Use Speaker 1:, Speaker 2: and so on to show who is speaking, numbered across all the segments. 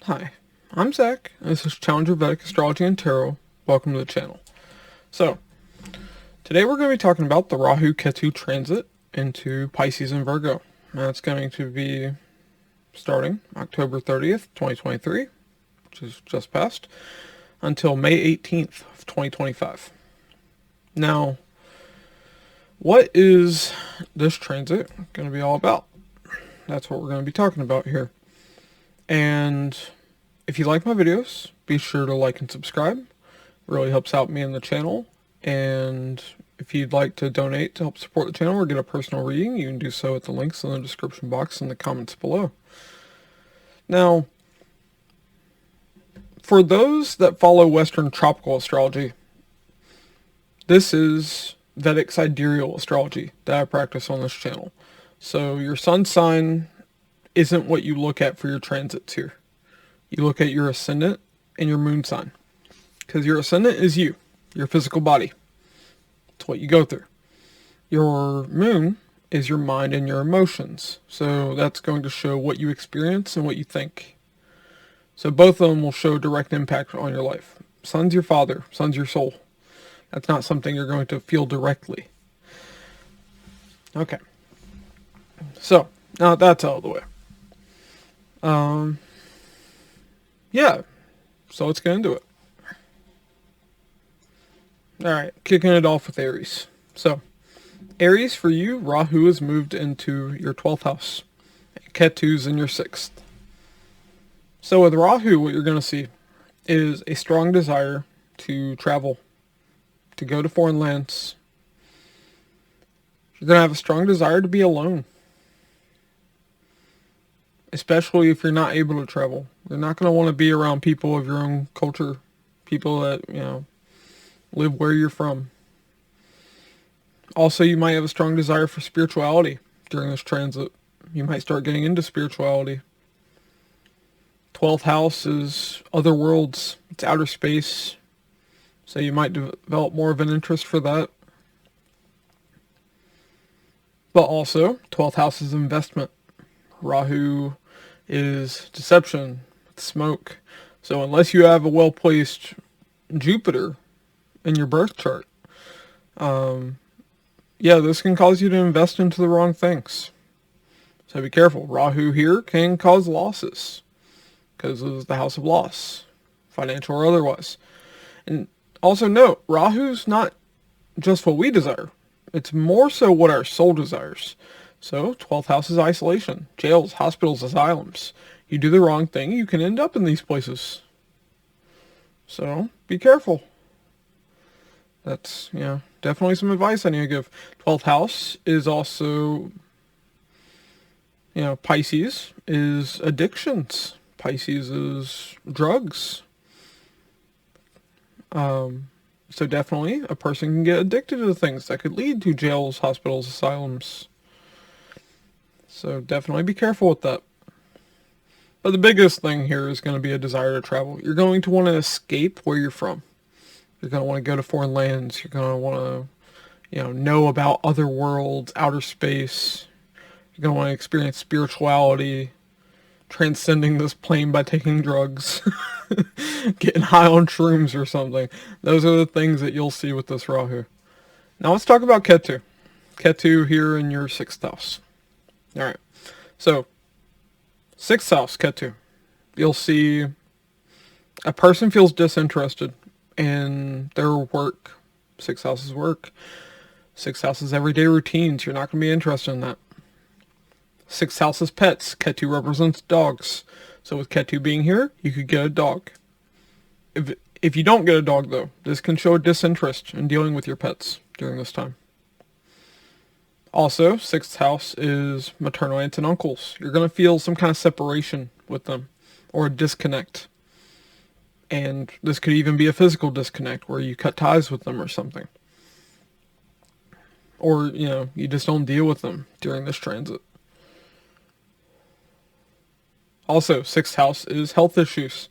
Speaker 1: Hi, I'm Zach, and this is Challenger Vedic Astrology and Tarot. Welcome to the channel. So, today we're going to be talking about the Rahu Ketu transit into Pisces and Virgo. That's going to be starting October 30th, 2023, which is just passed, until May 18th of 2025. Now, what is this transit going to be all about? That's what we're going to be talking about here. And if you like my videos, be sure to like and subscribe. It really helps out me and the channel. And if you'd like to donate to help support the channel or get a personal reading, you can do so at the links in the description box and the comments below. Now, for those that follow Western tropical astrology, this is Vedic Sidereal astrology that I practice on this channel. So your sun sign isn't what you look at for your transits here. You look at your ascendant and your moon sign. Because your ascendant is you, your physical body. It's what you go through. Your moon is your mind and your emotions. So that's going to show what you experience and what you think. So both of them will show direct impact on your life. Sun's your father, sun's your soul. That's not something you're going to feel directly. Okay. So, now that's out of the way. Yeah, so let's get into it. Alright, kicking it off with Aries. So, Aries, for you, Rahu has moved into your 12th house. Ketu's in your 6th. So with Rahu, what you're going to see is a strong desire to travel, to go to foreign lands. You're going to have a strong desire to be alone. Especially if you're not able to travel. You're not going to want to be around people of your own culture. People that, live where you're from. Also, you might have a strong desire for spirituality during this transit. You might start getting into spirituality. 12th house is other worlds. It's outer space. So you might develop more of an interest for that. But also, 12th house is investment. Rahu is deception, smoke. So unless you have a well-placed Jupiter in your birth chart, this can cause you to invest into the wrong things. So be careful. Rahu here can cause losses because it's the house of loss, financial or otherwise. And also note, Rahu's not just what we desire. It's more so what our soul desires. So, 12th house is isolation, jails, hospitals, asylums. You do the wrong thing, you can end up in these places. So, be careful. That's, definitely some advice I need to give. 12th house is also, Pisces is addictions. Pisces is drugs. So definitely, a person can get addicted to things that could lead to jails, hospitals, asylums. So definitely be careful with that. But the biggest thing here is going to be a desire to travel. You're going to want to escape where you're from. You're going to want to go to foreign lands. You're going to want to, know about other worlds, outer space. You're going to want to experience spirituality, transcending this plane by taking drugs, getting high on shrooms or something. Those are the things that you'll see with this Rahu. Now let's talk about Ketu. Ketu here in your 6th house. Alright, so 6th house, Ketu. You'll see a person feels disinterested in their work. 6th house is work. 6th house is everyday routines. You're not going to be interested in that. 6th house is pets. Ketu represents dogs. So with Ketu being here, you could get a dog. If you don't get a dog though, this can show a disinterest in dealing with your pets during this time. Also, 6th house is maternal aunts and uncles. You're going to feel some kind of separation with them or a disconnect. And this could even be a physical disconnect where you cut ties with them or something. Or, you just don't deal with them during this transit. Also, 6th house is health issues.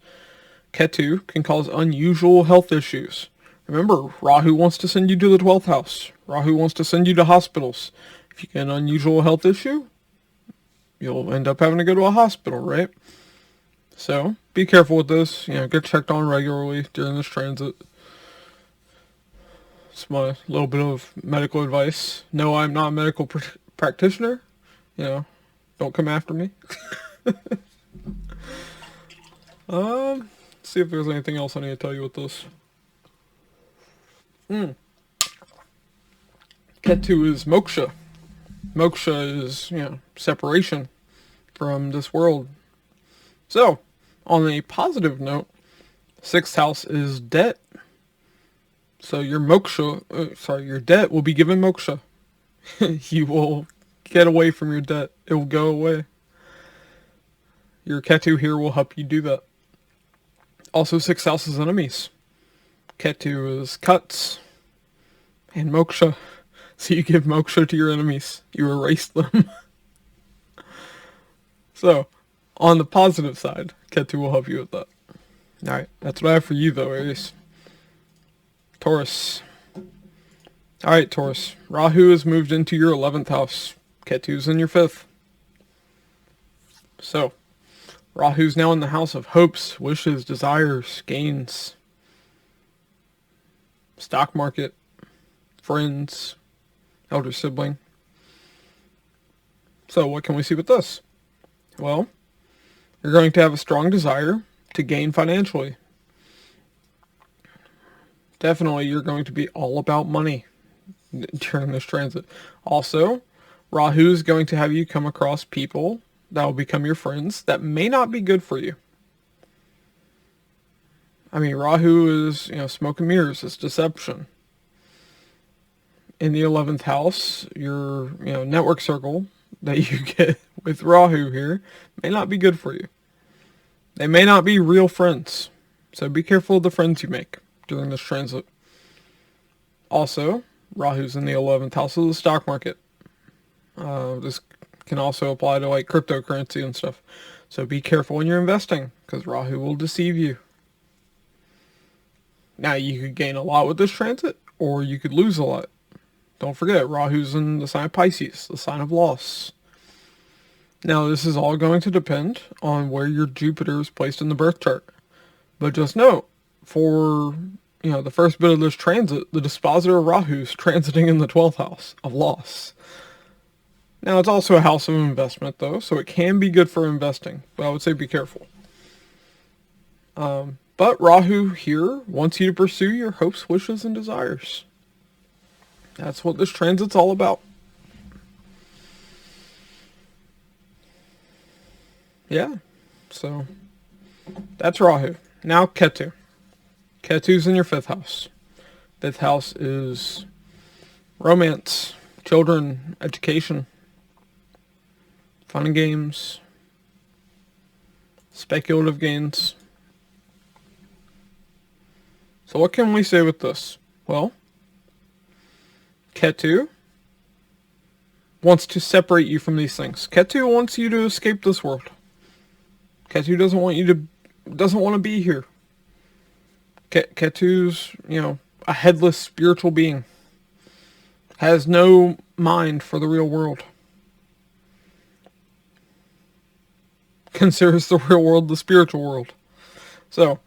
Speaker 1: Ketu can cause unusual health issues. Remember, Rahu wants to send you to the 12th house. Rahu wants to send you to hospitals. If you get an unusual health issue, you'll end up having to go to a hospital, right? So be careful with this. Get checked on regularly during this transit. It's my little bit of medical advice. No, I'm not a medical practitioner. Don't come after me. See if there's anything else I need to tell you with this. Ketu is moksha. Moksha is, separation from this world. So, on a positive note, 6th house is debt. So your your debt will be given moksha. You will get away from your debt. It will go away. Your Ketu here will help you do that. Also, 6th house is enemies. Ketu is cuts and moksha. So you give moksha to your enemies. You erase them. So, on the positive side, Ketu will help you with that. Alright, that's what I have for you though, Aries. Taurus. Alright, Taurus. Rahu has moved into your 11th house. Ketu's in your 5th. So, Rahu's now in the house of hopes, wishes, desires, gains, stock market, friends, elder sibling. So, what can we see with this? Well, you're going to have a strong desire to gain financially. Definitely, you're going to be all about money during this transit. Also, Rahu is going to have you come across people that will become your friends that may not be good for you. I mean, Rahu is, smoke and mirrors. It's deception. In the 11th house, your, network circle that you get with Rahu here may not be good for you. They may not be real friends. So be careful of the friends you make during this transit. Also, Rahu's in the 11th house of the stock market. This can also apply to like cryptocurrency and stuff. So be careful when you're investing, because Rahu will deceive you. Now, you could gain a lot with this transit, or you could lose a lot. Don't forget, Rahu's in the sign of Pisces, the sign of loss. Now, this is all going to depend on where your Jupiter is placed in the birth chart. But just note, for the first bit of this transit, the dispositor of Rahu is transiting in the 12th house of loss. Now, it's also a house of investment, though, so it can be good for investing. But I would say be careful. But Rahu here wants you to pursue your hopes, wishes, and desires. That's what this transit's all about. Yeah, so that's Rahu. Now Ketu. Ketu's in your 5th house. 5th house is romance, children, education, fun and games, speculative gains. So what can we say with this? Well, Ketu wants to separate you from these things. Ketu wants you to escape this world. Ketu doesn't want to be here. Ketu's, a headless spiritual being. Has no mind for the real world. Considers the real world the spiritual world. So,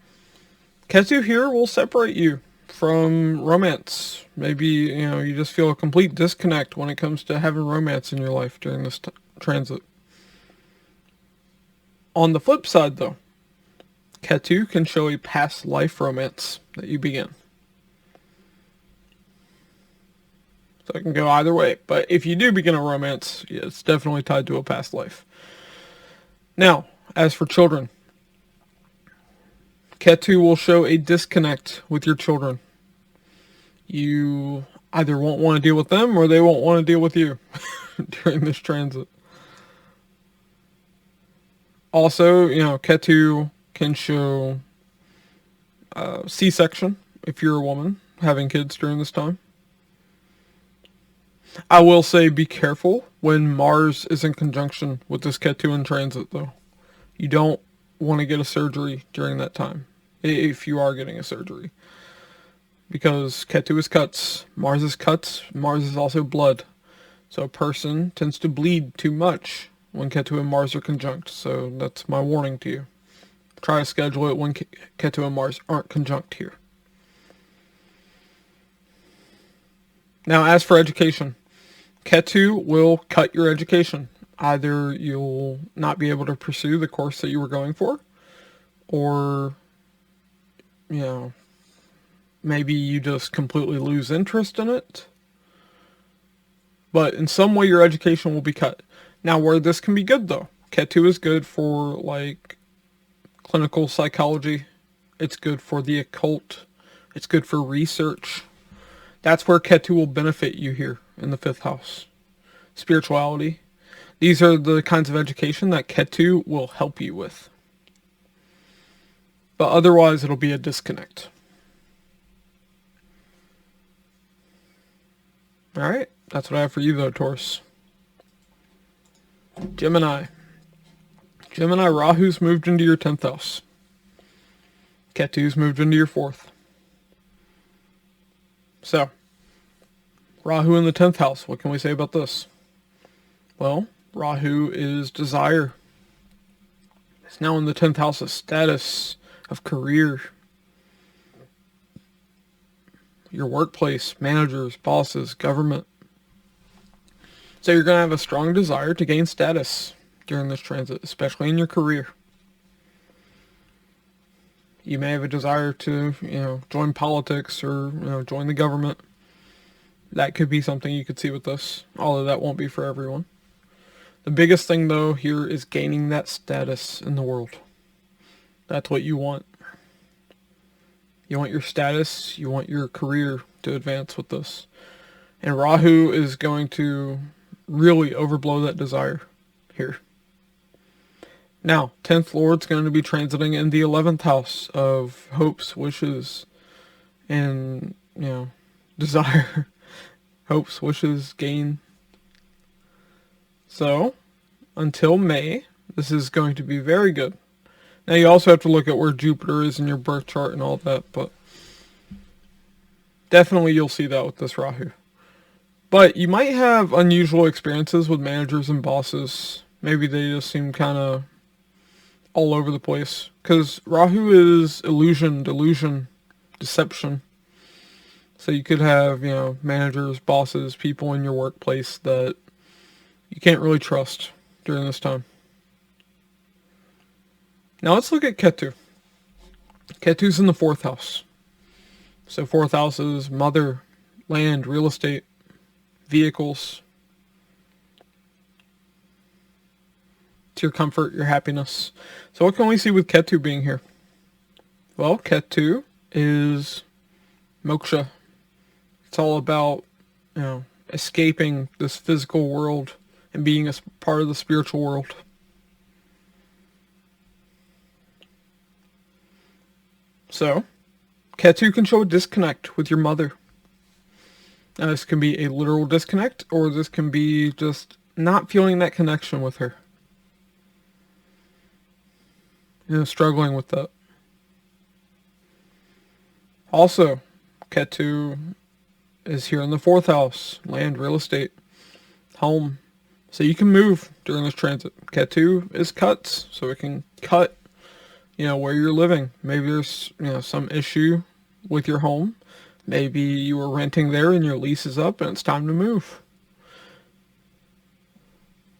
Speaker 1: Ketu here will separate you from romance. Maybe, you just feel a complete disconnect when it comes to having romance in your life during this transit. On the flip side, though, Ketu can show a past life romance that you begin. So it can go either way. But if you do begin a romance, it's definitely tied to a past life. Now, as for children, Ketu will show a disconnect with your children. You either won't want to deal with them or they won't want to deal with you during this transit. Also, Ketu can show C-section if you're a woman having kids during this time. I will say be careful when Mars is in conjunction with this Ketu in transit, though. You don't want to get a surgery during that time, if you are getting a surgery. Because Ketu is cuts, Mars is also blood. So a person tends to bleed too much when Ketu and Mars are conjunct, so that's my warning to you. Try to schedule it when Ketu and Mars aren't conjunct here. Now, as for education, Ketu will cut your education. Either you'll not be able to pursue the course that you were going for, or, maybe you just completely lose interest in it. But in some way, your education will be cut. Now, where this can be good, though, Ketu is good for, like, clinical psychology. It's good for the occult. It's good for research. That's where Ketu will benefit you here in the 5th house. Spirituality. These are the kinds of education that Ketu will help you with. But otherwise, it'll be a disconnect. Alright, that's what I have for you though, Taurus. Gemini. Gemini, Rahu's moved into your 10th house. Ketu's moved into your 4th. So, Rahu in the 10th house, what can we say about this? Well, Rahu is desire. It's now in the 10th house of status, of career, your workplace, managers, bosses, government. So you're going to have a strong desire to gain status during this transit, especially in your career. You may have a desire to, join politics or, join the government. That could be something you could see with this, although that won't be for everyone. The biggest thing, though, here is gaining that status in the world. That's what you want. You want your status, you want your career to advance with this. And Rahu is going to really overblow that desire here. Now, 10th Lord's going to be transiting in the 11th house of hopes, wishes, and, desire. Hopes, wishes, gain. So, until May, this is going to be very good. Now, you also have to look at where Jupiter is in your birth chart and all that, but definitely you'll see that with this Rahu. But you might have unusual experiences with managers and bosses. Maybe they just seem kind of all over the place. Because Rahu is illusion, delusion, deception. So you could have, managers, bosses, people in your workplace that you can't really trust during this time. Now let's look at Ketu. Ketu's in the 4th house. So 4th house is mother, land, real estate, vehicles. It's your comfort, your happiness. So what can we see with Ketu being here? Well, Ketu is moksha. It's all about, escaping this physical world and being a part of the spiritual world. So, Ketu can show a disconnect with your mother. Now, this can be a literal disconnect, or this can be just not feeling that connection with her. Struggling with that. Also, Ketu is here in the 4th house. Land, real estate, home. So you can move during this transit. Ketu is cuts, so it can cut, where you're living. Maybe there's, some issue with your home. Maybe you were renting there and your lease is up and it's time to move.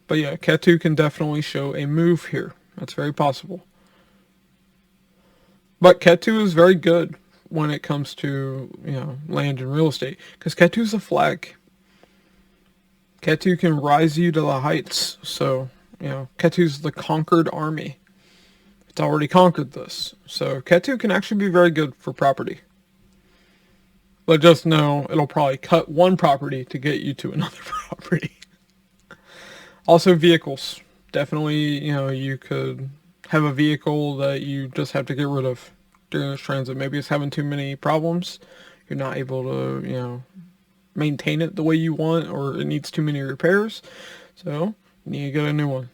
Speaker 1: But yeah, Ketu can definitely show a move here. That's very possible. But Ketu is very good when it comes to, land and real estate. Because Ketu is a flag. Ketu can rise you to the heights. So, Ketu's the conquered army. It's already conquered this. So Ketu can actually be very good for property. But just know it'll probably cut one property to get you to another property. Also vehicles. Definitely, you could have a vehicle that you just have to get rid of during this transit. Maybe it's having too many problems. You're not able to, maintain it the way you want, or it needs too many repairs. So, you need to get a new one.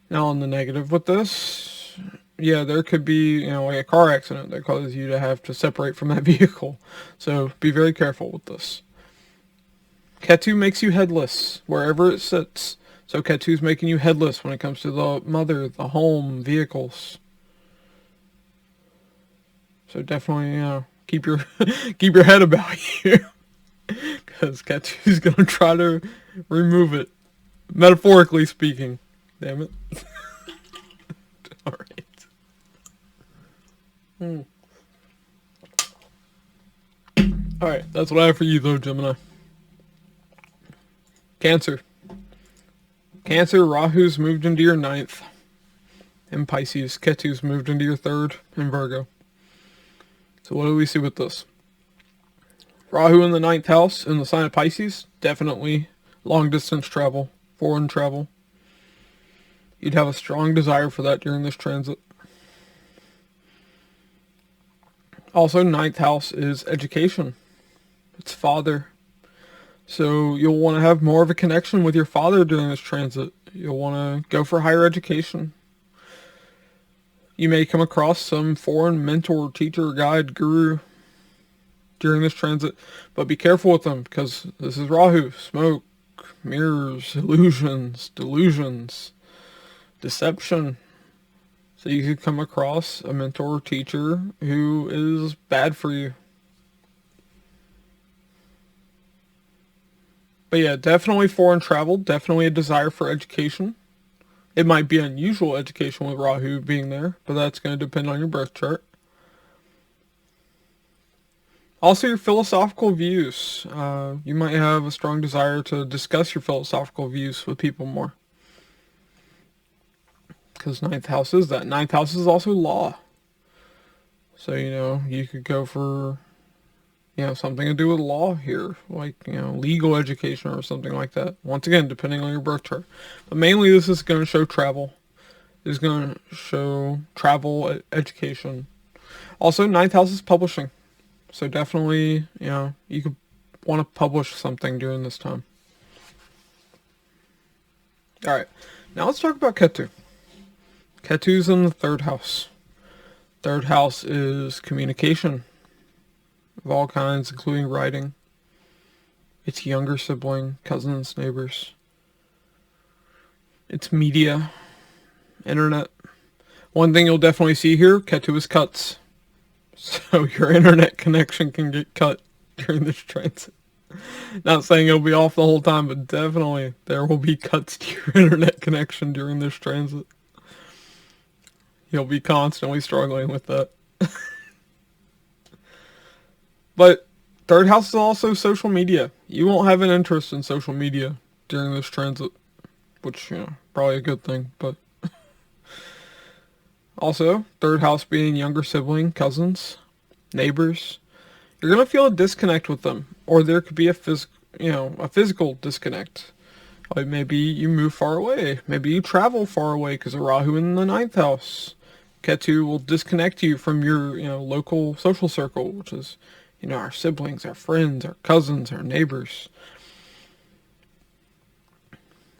Speaker 1: Now, on the negative with this, yeah, there could be, like a car accident that causes you to have to separate from that vehicle. So, be very careful with this. Ketu makes you headless wherever it sits. So Ketu's making you headless when it comes to the mother, the home, vehicles. So definitely, keep your keep your head about you, because Ketu's gonna try to remove it, metaphorically speaking. Damn it. All right. All right. That's what I have for you, though, Gemini. Cancer. Cancer. Rahu's moved into your ninth. In Pisces, Ketu's moved into your third in Virgo. So what do we see with this? Rahu in the ninth house in the sign of Pisces, definitely long distance travel, foreign travel. You'd have a strong desire for that during this transit. Also, ninth house is education. It's father. So you'll want to have more of a connection with your father during this transit. You'll want to go for higher education. You may come across some foreign mentor, teacher, guide, guru during this transit, but be careful with them, because this is Rahu. Smoke, mirrors, illusions, delusions, deception. So you could come across a mentor or teacher who is bad for you. But yeah, definitely foreign travel, definitely a desire for education. It might be unusual education with Rahu being there, but that's going to depend on your birth chart. Also, your philosophical views. You might have a strong desire to discuss your philosophical views with people more, because ninth house is that. Ninth house is also law. So, you could go for, something to do with law here, like, legal education or something like that. Once again, depending on your birth chart. But mainly this is going to show travel. It's going to show travel, education. Also, ninth house is publishing. So definitely, you could want to publish something during this time. Alright, now let's talk about Ketu. Ketu's in the third house. Third house is communication of all kinds, including writing. It's younger sibling, cousins, neighbors. It's media, internet. One thing you'll definitely see here, Ketu is cuts. So your internet connection can get cut during this transit. Not saying it'll be off the whole time, but definitely there will be cuts to your internet connection during this transit. You'll be constantly struggling with that. But third house is also social media. You won't have an interest in social media during this transit, which, probably a good thing, but also, third house being younger sibling, cousins, neighbors. You're going to feel a disconnect with them, or there could be a physical disconnect. Like maybe you move far away. Maybe you travel far away because of Rahu in the ninth house. Ketu will disconnect you from your, local social circle, which is, our siblings, our friends, our cousins, our neighbors.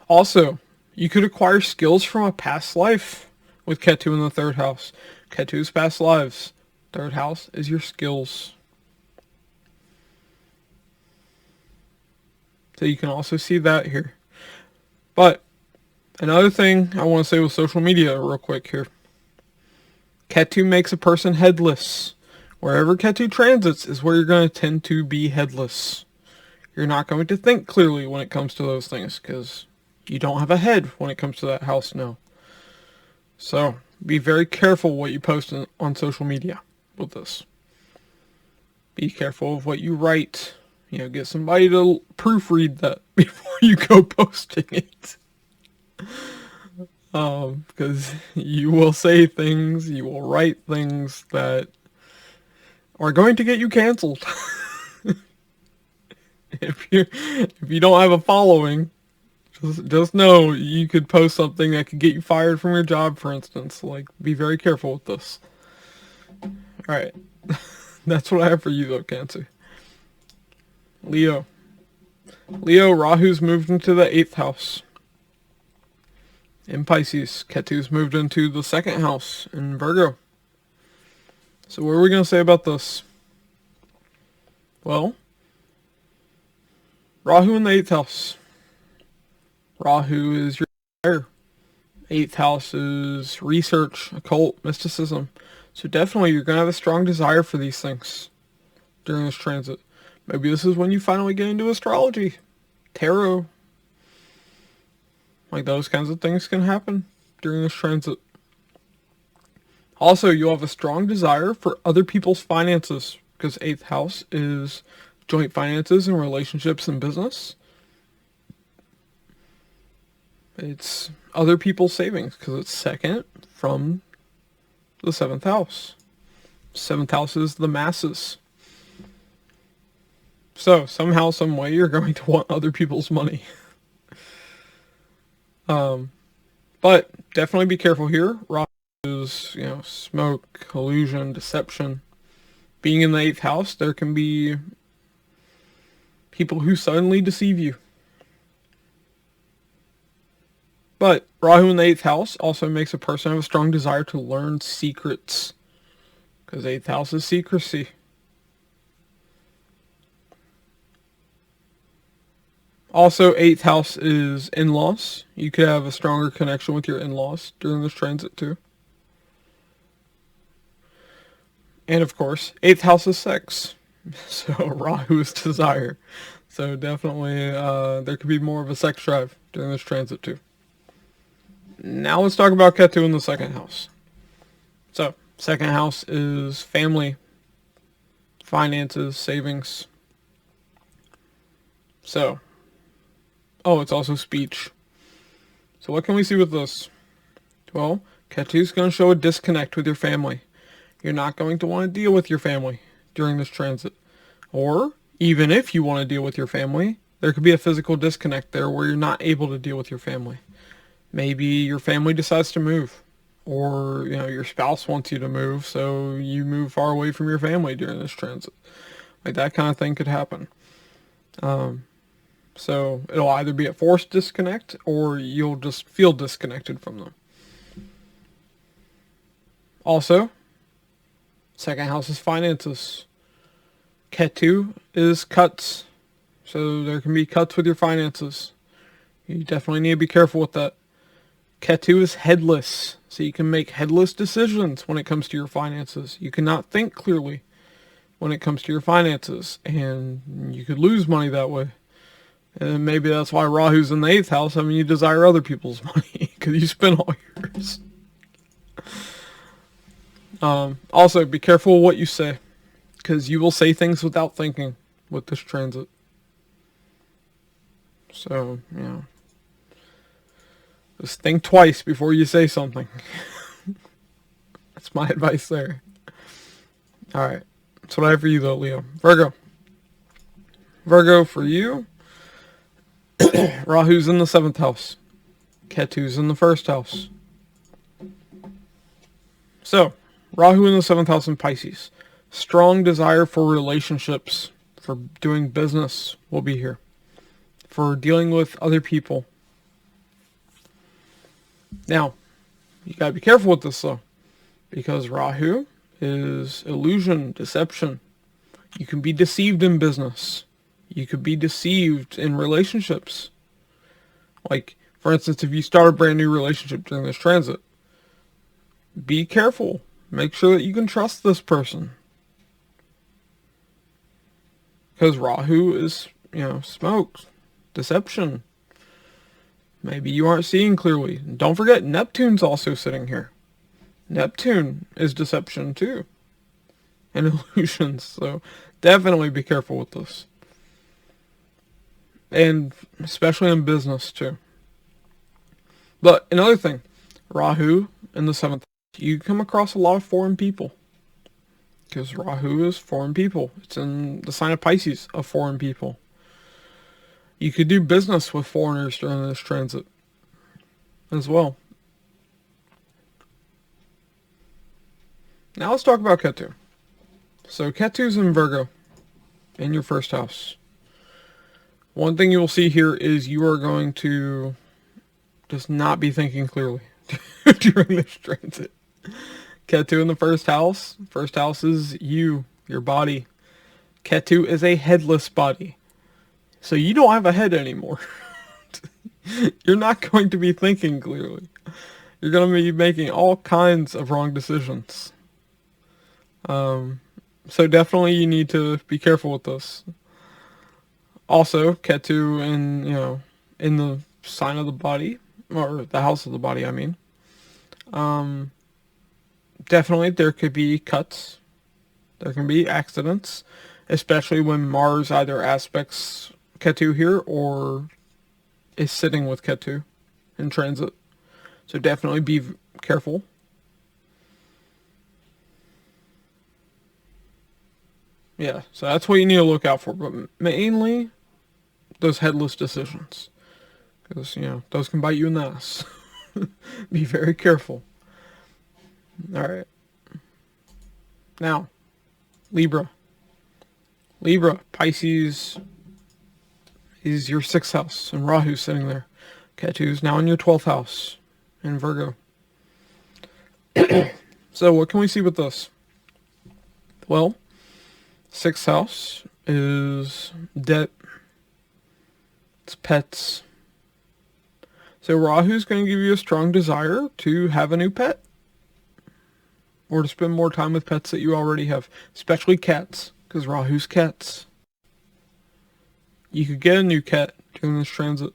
Speaker 1: Also, you could acquire skills from a past life with Ketu in the third house. Ketu's past lives. Third house is your skills. So you can also see that here. But another thing I want to say with social media real quick here. Ketu makes a person headless. Wherever Ketu transits is where you're going to tend to be headless. You're not going to think clearly when it comes to those things, because you don't have a head when it comes to that house now. So be very careful what you post on social media with this. Be careful of what you write. Get somebody to proofread that before you go posting it. Because you will say things, you will write things that are going to get you canceled. If you don't have a following, just know you could post something that could get you fired from your job, for instance. Like, be very careful with this. Alright. That's what I have for you, though, Cancer. Leo. Rahu's moved into the 8th house. In Pisces. Ketu's moved into the 2nd house in Virgo. So what are we going to say about this? Well, Rahu in the 8th house. Rahu is your fire. 8th house is research, occult, mysticism. So definitely you're going to have a strong desire for these things during this transit. Maybe this is when you finally get into astrology, tarot. Like those kinds of things can happen during this transit. Also, you'll have a strong desire for other people's finances because 8th house is joint finances and relationships and business. It's other people's savings because it's second from the 7th house. 7th house is the masses. So somehow, some way, you're going to want other people's money. But definitely be careful here. Rahu is, smoke, illusion, deception. Being in the 8th house, there can be people who suddenly deceive you. But Rahu in the 8th house also makes a person have a strong desire to learn secrets. Because 8th house is secrecy. Also, 8th house is in-laws. You could have a stronger connection with your in-laws during this transit too. And of course, 8th house is sex. So Rahu is desire. So definitely there could be more of a sex drive during this transit too. Now let's talk about Ketu in the 2nd house. So, 2nd house is family, finances, savings. So, it's also speech. So what can we see with this? Well, Ketu is going to show a disconnect with your family. You're not going to want to deal with your family during this transit. Or, even if you want to deal with your family, there could be a physical disconnect there where you're not able to deal with your family. Maybe your family decides to move. Or, your spouse wants you to move, so you move far away from your family during this transit. Like that kind of thing could happen. So it'll either be a forced disconnect or you'll just feel disconnected from them. Also, 2nd house is finances. Ketu is cuts. So there can be cuts with your finances. You definitely need to be careful with that. Ketu is headless. So you can make headless decisions when it comes to your finances. You cannot think clearly when it comes to your finances. And you could lose money that way. And maybe that's why Rahu's in the 8th house. I mean, you desire other people's money because you spend all yours. Also, be careful what you say because you will say things without thinking with this transit. So, just think twice before you say something. That's my advice there. Alright. That's what I have for you though, Leo. Virgo. Virgo, for you, Rahu's in the 7th house. Ketu's in the 1st house. So, Rahu in the 7th house in Pisces. Strong desire for relationships, for doing business will be here. For dealing with other people. Now, you gotta be careful with this though. Because Rahu is illusion, deception. You can be deceived in business. You could be deceived in relationships. Like, for instance, if you start a brand new relationship during this transit, be careful. Make sure that you can trust this person. Because Rahu is, smoke, deception. Maybe you aren't seeing clearly. Don't forget, Neptune's also sitting here. Neptune is deception too. And illusions. So definitely be careful with this. And especially in business too. But another thing, Rahu in the 7th, you come across a lot of foreign people. Because Rahu is foreign people. It's in the sign of Pisces, of foreign people. You could do business with foreigners during this transit as well. Now let's talk about Ketu. So Ketu's in Virgo, in your 1st house. One thing you will see here is you are going to just not be thinking clearly during this transit. Ketu in the 1st house. 1st house is you, your body. Ketu is a headless body. So you don't have a head anymore. You're not going to be thinking clearly. You're going to be making all kinds of wrong decisions. So definitely you need to be careful with this. Also, Ketu in the sign of the body, or the house of the body, I mean. Definitely there could be cuts. There can be accidents, especially when Mars either aspects Ketu here or is sitting with Ketu in transit. So definitely be careful. Yeah, so that's what you need to look out for. But mainly, those headless decisions. Because, those can bite you in the ass. Be very careful. Alright. Now, Libra. Libra, Pisces is your 6th house, and Rahu's sitting there. Ketu's now in your 12th house, in Virgo. So what can we see with this? Well, 6th house is debt. It's pets. So Rahu's going to give you a strong desire to have a new pet. Or to spend more time with pets that you already have. Especially cats. Because Rahu's cats. You could get a new cat during this transit.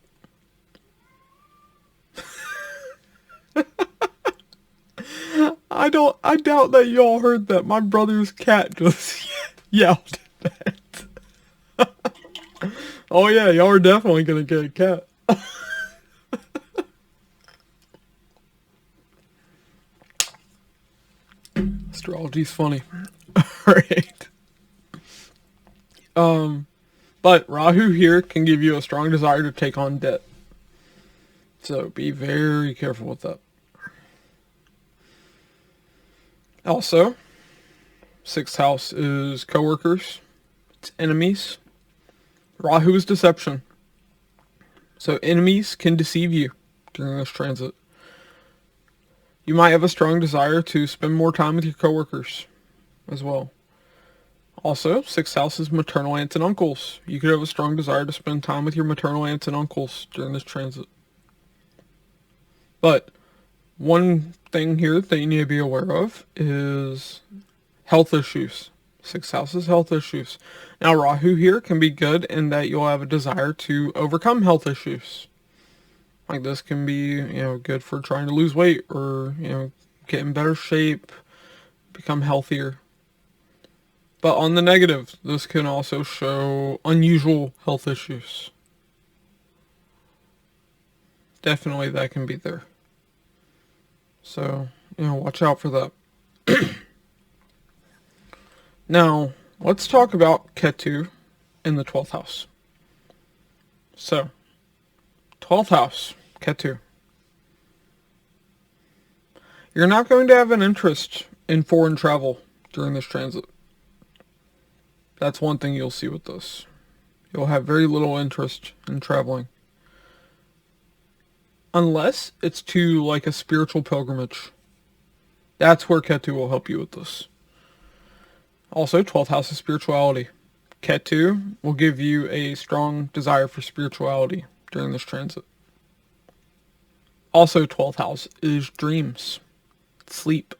Speaker 1: I doubt that y'all heard that. My brother's cat just yelled at that. Oh yeah, y'all are definitely gonna get a cat. Astrology's funny. Alright. But Rahu here can give you a strong desire to take on debt. So be very careful with that. Also, 6th house is coworkers. It's enemies. Rahu is deception. So enemies can deceive you during this transit. You might have a strong desire to spend more time with your coworkers as well. Also, 6th house is maternal aunts and uncles. You could have a strong desire to spend time with your maternal aunts and uncles during this transit. But one thing here that you need to be aware of is health issues. 6th house is health issues. Now, Rahu here can be good in that you'll have a desire to overcome health issues. Like this can be, good for trying to lose weight or, get in better shape, become healthier. But on the negative, this can also show unusual health issues. Definitely that can be there. So, watch out for that. Now, let's talk about Ketu in the 12th house. So, 12th house, Ketu. You're not going to have an interest in foreign travel during this transit. That's one thing you'll see with this. You'll have very little interest in traveling. Unless it's to like a spiritual pilgrimage. That's where Ketu will help you with this. Also, 12th house is spirituality. Ketu will give you a strong desire for spirituality during this transit. Also, 12th house is dreams. Sleep.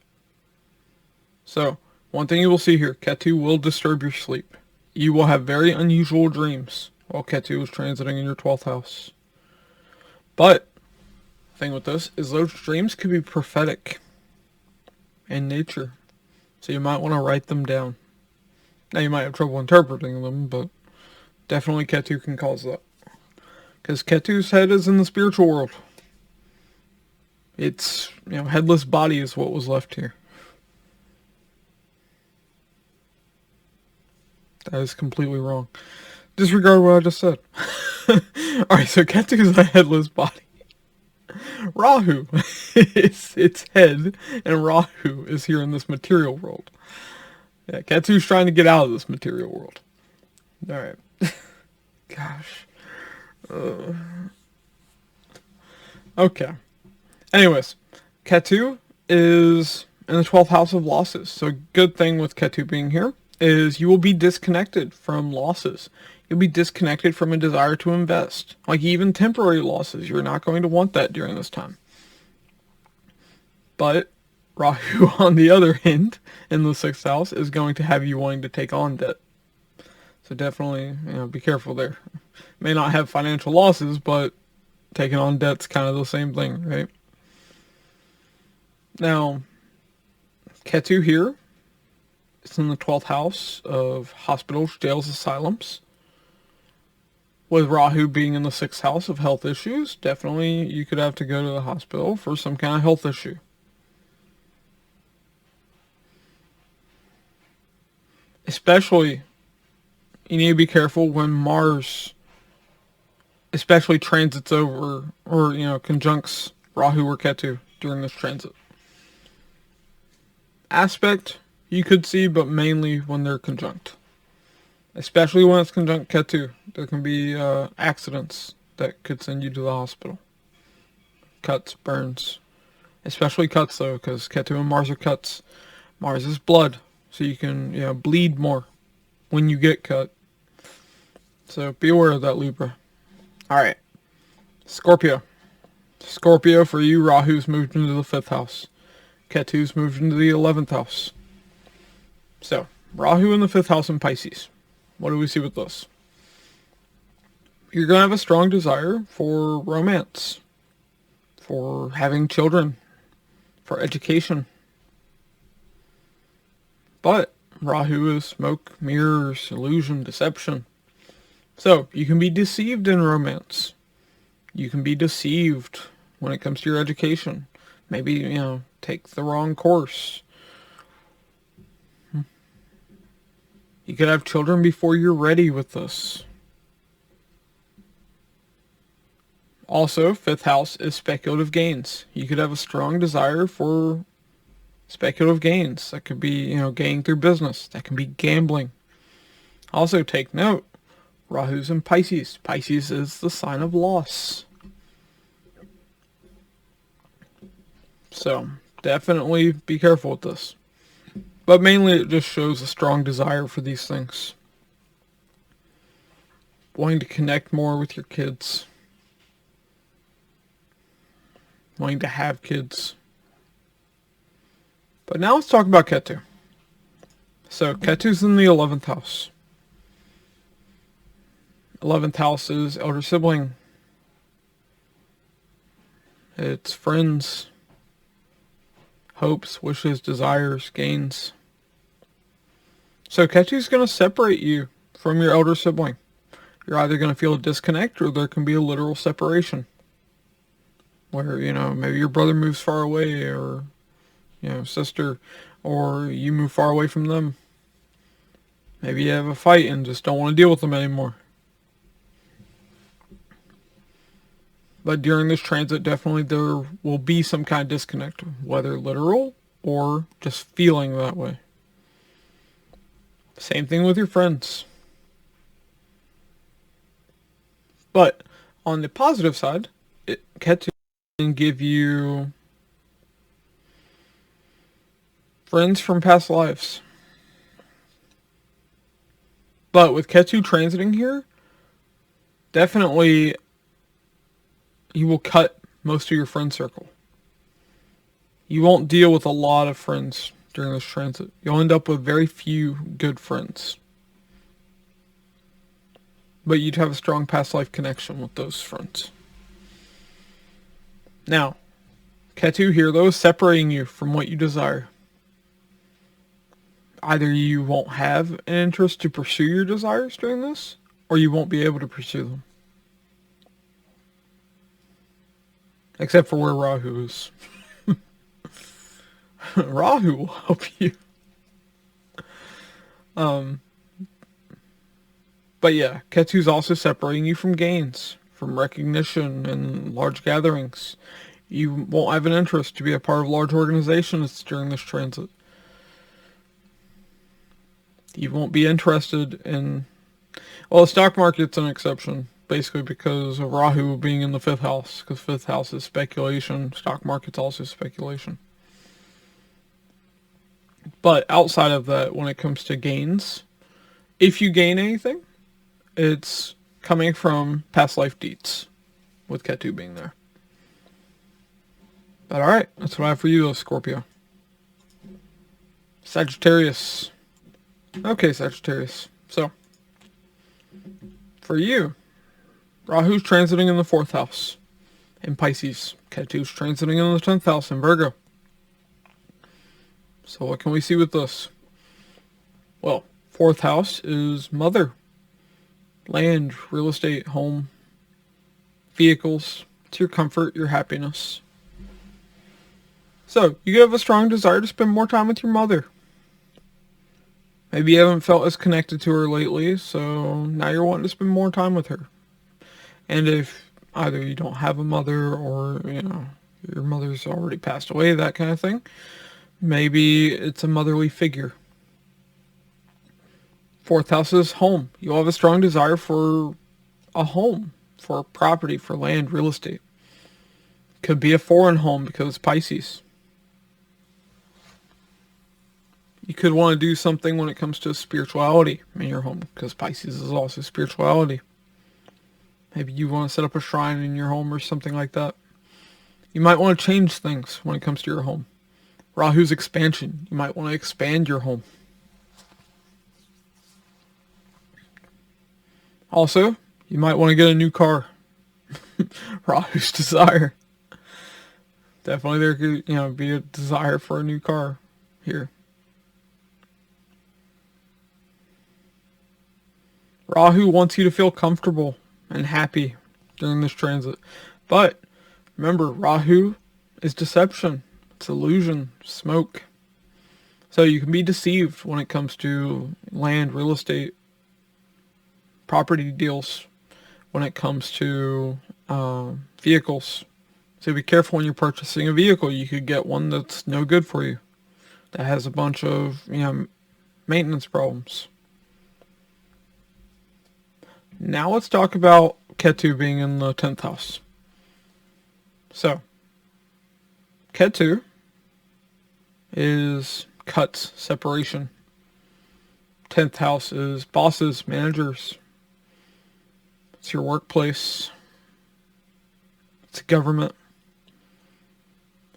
Speaker 1: So, one thing you will see here, Ketu will disturb your sleep. You will have very unusual dreams while Ketu is transiting in your 12th house. But, the thing with this is those dreams could be prophetic in nature. So you might want to write them down. Now you might have trouble interpreting them, but definitely Ketu can cause that. Because Ketu's head is in the spiritual world. It's, headless body is what was left here. That is completely wrong. Disregard what I just said. Alright, so Ketu is a headless body. Rahu is its head, and Rahu is here in this material world. Yeah, Ketu's trying to get out of this material world. Alright. Gosh. Okay. Anyways, Ketu is in the 12th house of losses. So a good thing with Ketu being here is you will be disconnected from losses. You'll be disconnected from a desire to invest. Like even temporary losses, you're not going to want that during this time. But Rahu, on the other hand, in the 6th house, is going to have you wanting to take on debt. So definitely, be careful there. May not have financial losses, but taking on debt's kind of the same thing, right? Now, Ketu here, it's in the 12th house of hospitals, jails, asylums. With Rahu being in the 6th house of health issues, definitely you could have to go to the hospital for some kind of health issue. Especially, you need to be careful when Mars, especially transits over, or, conjuncts Rahu or Ketu during this transit. Aspect, you could see, but mainly when they're conjunct. Especially when it's conjunct Ketu, there can be accidents that could send you to the hospital. Cuts, burns. Especially cuts, though, because Ketu and Mars are cuts. Mars is blood, so you can bleed more when you get cut. So be aware of that, Libra. Alright. Scorpio. Scorpio, for you, Rahu's moved into the 5th house. Ketu's moved into the 11th house. So, Rahu in the 5th house in Pisces. What do we see with this? You're going to have a strong desire for romance, for having children, for education. But Rahu is smoke, mirrors, illusion, deception. So, you can be deceived in romance. You can be deceived when it comes to your education. Maybe, take the wrong course. You could have children before you're ready with this. Also, 5th house is speculative gains. You could have a strong desire for speculative gains. That could be, gaining through business. That can be gambling. Also, take note, Rahu's in Pisces. Pisces is the sign of loss. So, definitely be careful with this. But mainly it just shows a strong desire for these things. Wanting to connect more with your kids. Wanting to have kids. But now let's talk about Ketu. So Ketu's in the 11th house. 11th house is elder sibling. It's friends. Hopes, wishes, desires, gains. So Ketu's going to separate you from your elder sibling. You're either going to feel a disconnect or there can be a literal separation. Where, maybe your brother moves far away or, sister, or you move far away from them. Maybe you have a fight and just don't want to deal with them anymore. But during this transit, definitely there will be some kind of disconnect, whether literal or just feeling that way. Same thing with your friends. But on the positive side, Ketu can give you friends from past lives. But with Ketu transiting here, definitely you will cut most of your friend circle. You won't deal with a lot of friends during this transit. You'll end up with very few good friends. But you'd have a strong past life connection with those friends. Now, Ketu here, though, is separating you from what you desire. Either you won't have an interest to pursue your desires during this, or you won't be able to pursue them. Except for where Rahu is. Rahu will help you. But yeah, Ketu's also separating you from gains, from recognition and large gatherings. You won't have an interest to be a part of large organizations during this transit. You won't be interested in... Well, the stock market's an exception. Basically because of Rahu being in the 5th house. Because 5th house is speculation. Stock market's also speculation. But outside of that, when it comes to gains, if you gain anything, it's coming from past life deeds. With Ketu being there. But alright, that's what I have for you, Scorpio. Sagittarius. Okay, Sagittarius. So, for you, Rahu's transiting in the 4th house in Pisces. Ketu's transiting in the 10th house in Virgo. So what can we see with this? Well, 4th house is mother. Land, real estate, home, vehicles. It's your comfort, your happiness. So, you have a strong desire to spend more time with your mother. Maybe you haven't felt as connected to her lately, so now you're wanting to spend more time with her. And if either you don't have a mother or, your mother's already passed away, that kind of thing, maybe it's a motherly figure. 4th house is home. You'll have a strong desire for a home, for property, for land, real estate. Could be a foreign home because it's Pisces. You could want to do something when it comes to spirituality in your home, because Pisces is also spirituality. Maybe you want to set up a shrine in your home or something like that. You might want to change things when it comes to your home. Rahu's expansion. You might want to expand your home. Also, you might want to get a new car. Rahu's desire. Definitely there could, be a desire for a new car here. Rahu wants you to feel comfortable and happy during this transit. But remember, Rahu is deception. It's illusion, smoke. So you can be deceived when it comes to land, real estate, property deals, when it comes to vehicles. So be careful when you're purchasing a vehicle. You could get one that's no good for you, that has a bunch of maintenance problems. Now let's talk about Ketu being in the 10th house. So, Ketu is cuts, separation. 10th house is bosses, managers. It's your workplace. It's government.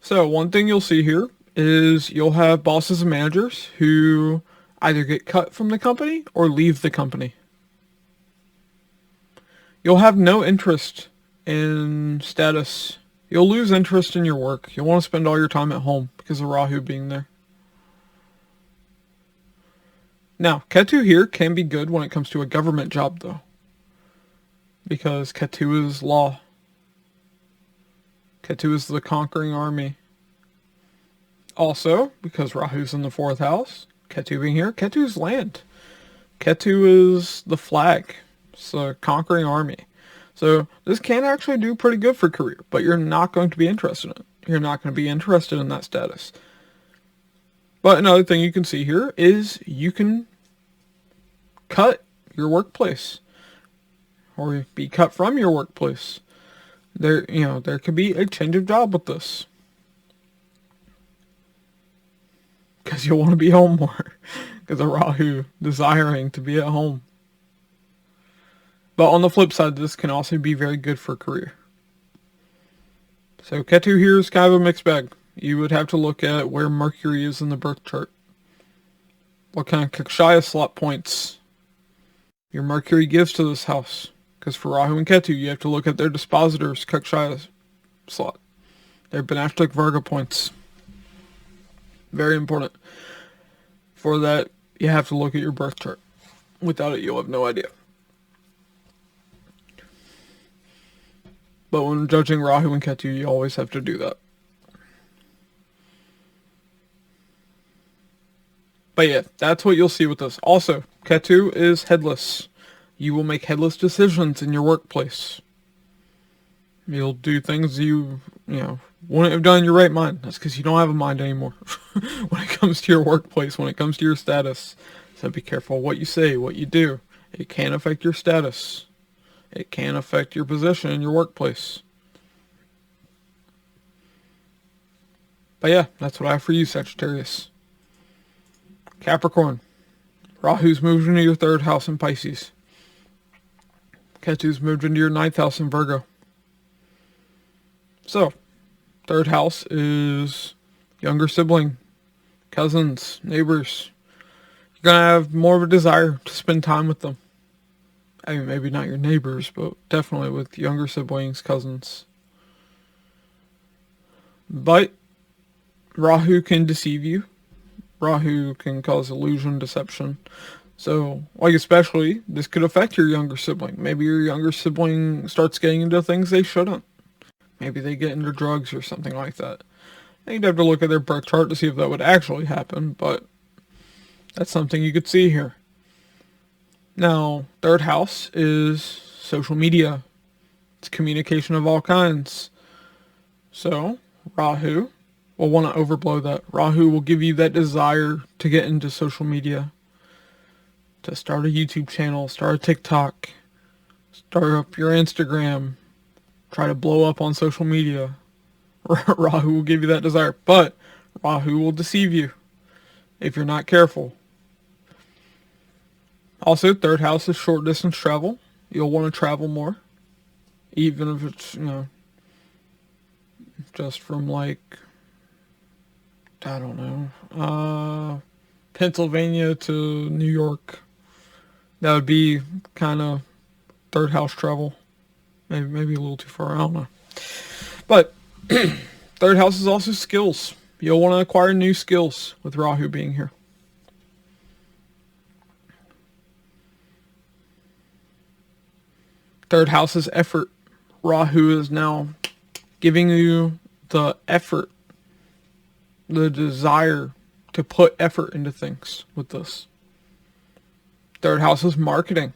Speaker 1: So one thing you'll see here is you'll have bosses and managers who either get cut from the company or leave the company. You'll have no interest in status. You'll lose interest in your work. You'll want to spend all your time at home because of Rahu being there. Now, Ketu here can be good when it comes to a government job, though, because Ketu is law. Ketu is the conquering army. Also, because Rahu's in the 4th house, Ketu being here, Ketu's land. Ketu is the flag. It's the conquering army. So this can actually do pretty good for career, but you're not going to be interested in it. You're not going to be interested in that status. But another thing you can see here is you can cut your workplace or be cut from your workplace. There could be a change of job with this, because you'll want to be home more because of Rahu desiring to be at home. But on the flip side, this can also be very good for career. So Ketu here is kind of a mixed bag. You would have to look at where Mercury is in the birth chart. What kind of Kakshaya slot points your Mercury gives to this house. Because for Rahu and Ketu, you have to look at their dispositors, Kakshaya slot. Their Benashtic Virgo points. Very important. For that, you have to look at your birth chart. Without it, you'll have no idea. But when judging Rahu and Ketu, you always have to do that. But yeah, that's what you'll see with this. Also, Ketu is headless. You will make headless decisions in your workplace. You'll do things you wouldn't have done in your right mind. That's because you don't have a mind anymore when it comes to your workplace, when it comes to your status. So be careful what you say, what you do. It can affect your status. It can affect your position in your workplace. But yeah, that's what I have for you, Sagittarius. Capricorn. Rahu's moved into your 3rd house in Pisces. Ketu's moved into your 9th house in Virgo. So, 3rd house is younger sibling. cousins, neighbors. You're going to have more of a desire to spend time with them. I mean, maybe not your neighbors, but definitely with younger siblings, cousins. But Rahu can deceive you. Rahu can cause illusion, deception. So, like especially, this could affect your younger sibling. Maybe your younger sibling starts getting into things they shouldn't. Maybe they get into drugs or something like that. And you'd have to look at their birth chart to see if that would actually happen, but that's something you could see here. Now, third house is social media. It's communication of all kinds. So, Rahu will want to overblow that. Rahu will give you that desire to get into social media. To start a YouTube channel, start a TikTok, start up your Instagram, try to blow up on social media. Rahu will give you that desire, but Rahu will deceive you if you're not careful. Also, third house is short distance travel. You'll want to travel more, even if it's, just from like, I don't know, Pennsylvania to New York. That would be kind of third house travel. Maybe a little too far, I don't know. But third house is also skills. You'll want to acquire new skills with Rahu being here. Third house is effort. Rahu is now giving you the effort, the desire to put effort into things with this. Third house is marketing.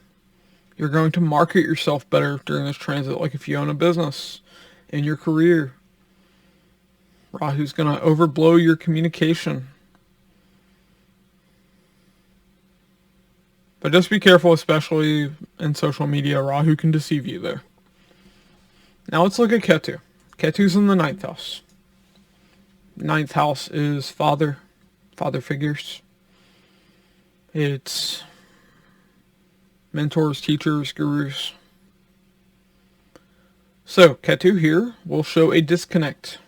Speaker 1: You're going to market yourself better during this transit, like if you own a business, in your career. Rahu's going to overblow your communication. But just be careful, especially in social media. Rahu can deceive you there. Now let's look at Ketu. Ketu's in the ninth house. Ninth house is father figures. It's mentors, teachers, gurus. So, Ketu here will show a disconnect.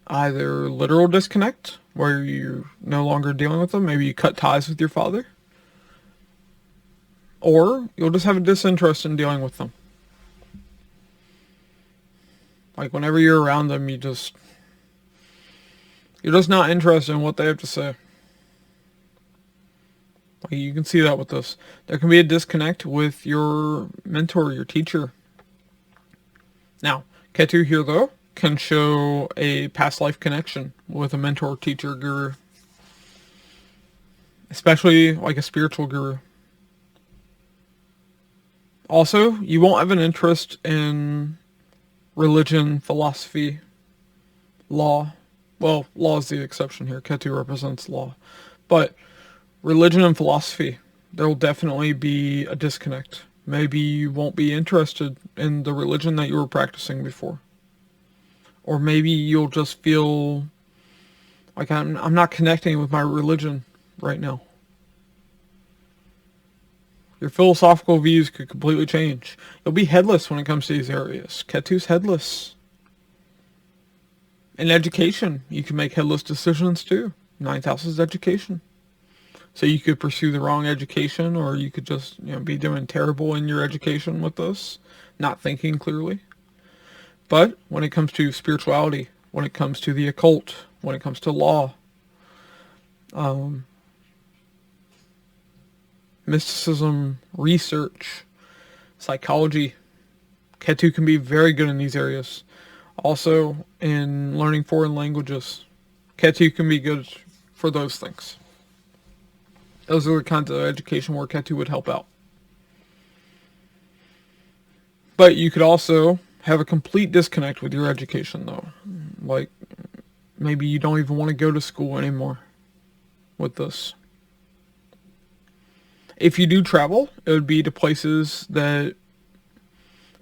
Speaker 1: Either literal disconnect, where you're no longer dealing with them. Maybe you cut ties with your father. Or you'll just have a disinterest in dealing with them. Like whenever you're around them, you're just not interested in what they have to say. Like you can see that with this. There can be a disconnect with your mentor, your teacher. Now, Ketu here though can show a past life connection with a mentor, teacher, guru. Especially like a spiritual guru. Also, you won't have an interest in religion, philosophy, law. Well, law is the exception here. Ketu represents law. But religion and philosophy, there will definitely be a disconnect. Maybe you won't be interested in the religion that you were practicing before. Or maybe you'll just feel like I'm not connecting with my religion right now. Your philosophical views could completely change. You'll be headless when it comes to these areas. Ketu's headless. In education, you can make headless decisions too. Ninth house is education. So you could pursue the wrong education, or you could just be doing terrible in your education with this, not thinking clearly. But when it comes to spirituality, when it comes to the occult, when it comes to law, mysticism, research, psychology, Ketu can be very good in these areas. Also in learning foreign languages, Ketu can be good for those things. Those are the kinds of education where Ketu would help out. But you could also have a complete disconnect with your education though. Like maybe you don't even want to go to school anymore with this. If you do travel, it would be to places that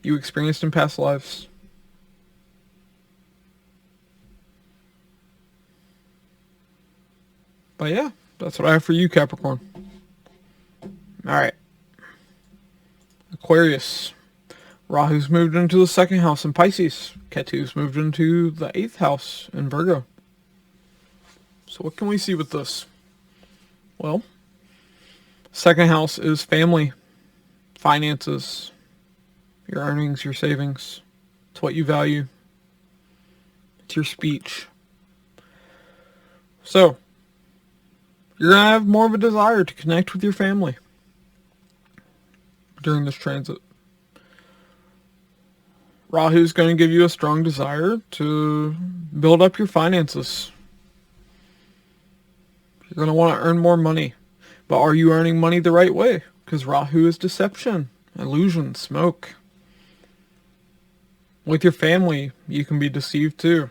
Speaker 1: you experienced in past lives. But yeah, that's what I have for you, Capricorn. Alright. Aquarius. Rahu's moved into the second house in Pisces. Ketu's moved into the 8th house in Virgo. So what can we see with this? Well, second house is family, finances, your earnings, your savings. It's what you value. It's your speech. So, you're going to have more of a desire to connect with your family during this transit. Rahu's going to give you a strong desire to build up your finances. You're going to want to earn more money. But are you earning money the right way? Because Rahu is deception, illusion, smoke. With your family, you can be deceived too.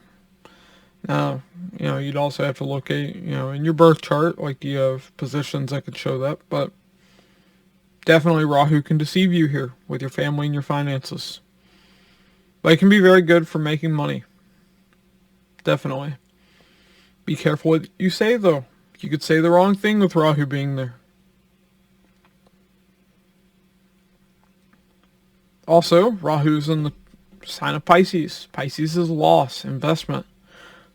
Speaker 1: Now, you'd also have to locate, in your birth chart, like, do you have positions that could show that? But definitely Rahu can deceive you here with your family and your finances. But it can be very good for making money. Definitely. Be careful what you say, though. You could say the wrong thing with Rahu being there. Also, Rahu's in the sign of Pisces. Pisces is loss, investment.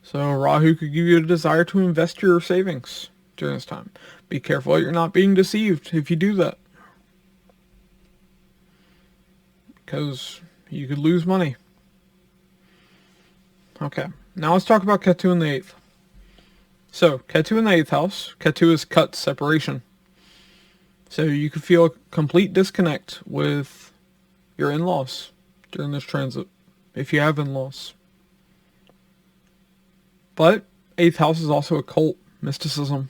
Speaker 1: So Rahu could give you a desire to invest your savings during this time. Be careful that you're not being deceived if you do that. Because you could lose money. Okay, now let's talk about Ketu in the 8th. So, Ketu in the 8th house. Ketu is cut, separation. So you could feel a complete disconnect with your in-laws during this transit, if you have in-laws. But 8th house is also occult, mysticism.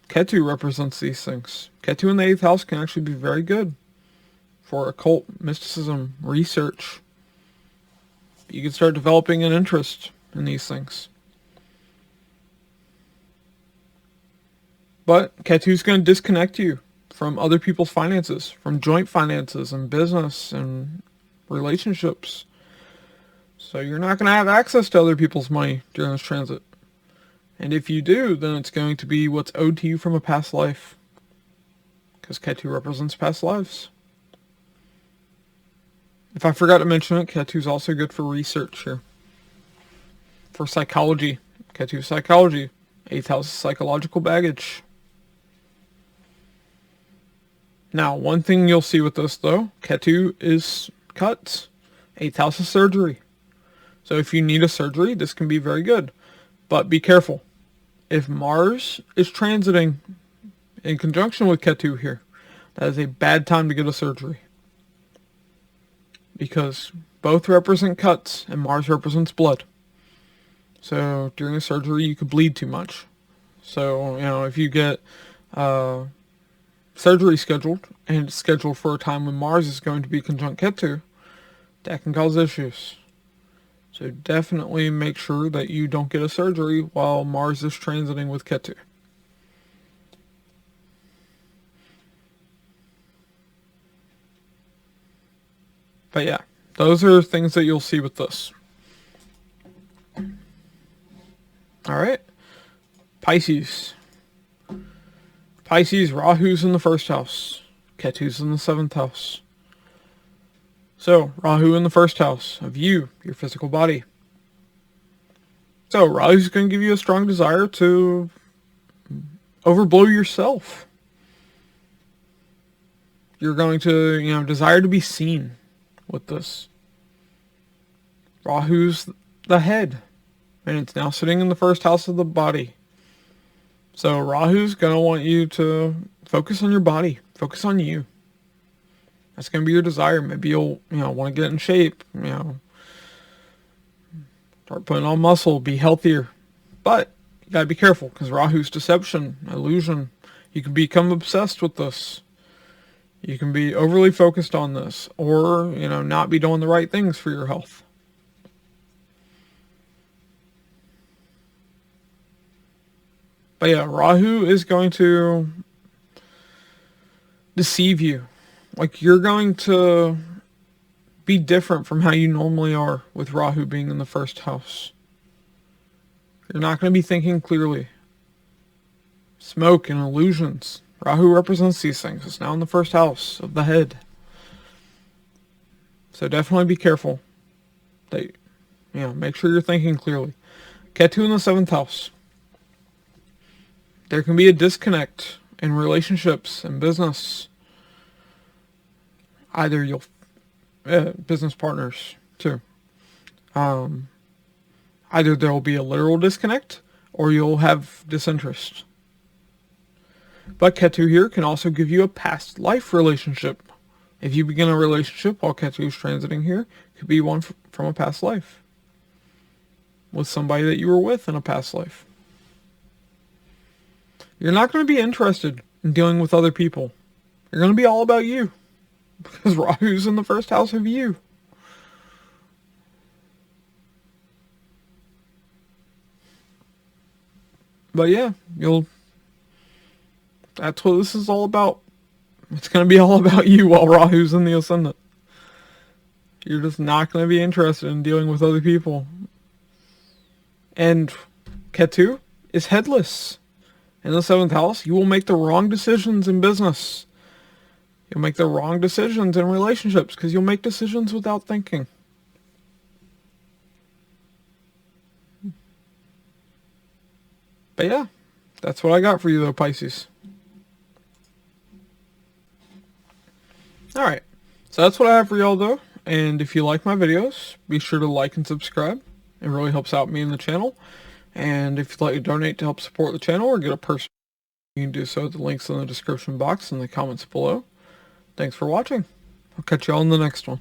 Speaker 1: Ketu represents these things. Ketu in the 8th house can actually be very good for occult, mysticism, research. You can start developing an interest in these things. But Ketu's going to disconnect you from other people's finances, from joint finances and business and relationships. So you're not going to have access to other people's money during this transit. And if you do, then it's going to be what's owed to you from a past life. Because Ketu represents past lives. If I forgot to mention it, Ketu's also good for research here. For psychology. Ketu psychology. 8th house is psychological baggage. Now, one thing you'll see with this, though, Ketu is cuts. 8th house is surgery. So if you need a surgery, this can be very good. But be careful. If Mars is transiting in conjunction with Ketu here, that is a bad time to get a surgery. Because both represent cuts and Mars represents blood. So during a surgery, you could bleed too much. So, if you get surgery scheduled, and it's scheduled for a time when Mars is going to be conjunct Ketu, that can cause issues. So definitely make sure that you don't get a surgery while Mars is transiting with Ketu. But yeah, those are things that you'll see with this. Alright, Pisces. Pisces, Rahu's in the 1st house. Ketu's in the 7th house. So, Rahu in the 1st house of you, your physical body. So, Rahu's going to give you a strong desire to overblow yourself. You're going to, desire to be seen with this. Rahu's the head, and it's now sitting in the 1st house of the body. So Rahu's going to want you to focus on your body. Focus on you. That's going to be your desire. Maybe you'll, want to get in shape. Start putting on muscle. Be healthier. But you got to be careful because Rahu's deception, illusion. You can become obsessed with this. You can be overly focused on this. Or, not be doing the right things for your health. But yeah, Rahu is going to deceive you. Like, you're going to be different from how you normally are with Rahu being in the 1st house. You're not going to be thinking clearly. Smoke and illusions. Rahu represents these things. It's now in the 1st house of the head. So definitely be careful. That, make sure you're thinking clearly. Ketu in the 7th house. There can be a disconnect in relationships and business. Either you'll, business partners too. Either there will be a literal disconnect or you'll have disinterest. But Ketu here can also give you a past life relationship. If you begin a relationship while Ketu is transiting here, it could be one from a past life. With somebody that you were with in a past life. You're not going to be interested in dealing with other people. You're going to be all about you. Because Rahu's in the 1st house of you. But yeah, that's what this is all about. It's going to be all about you while Rahu's in the Ascendant. You're just not going to be interested in dealing with other people. And Ketu is headless. In the 7th house, you will make the wrong decisions in business. You'll make the wrong decisions in relationships because you'll make decisions without thinking. But yeah, that's what I got for you though, Pisces. Alright, so that's what I have for y'all though. And if you like my videos, be sure to like and subscribe. It really helps out me and the channel. And if you'd like to donate to help support the channel or get a person, you can do so at the links in the description box and the comments below. Thanks for watching. I'll catch y'all in the next one.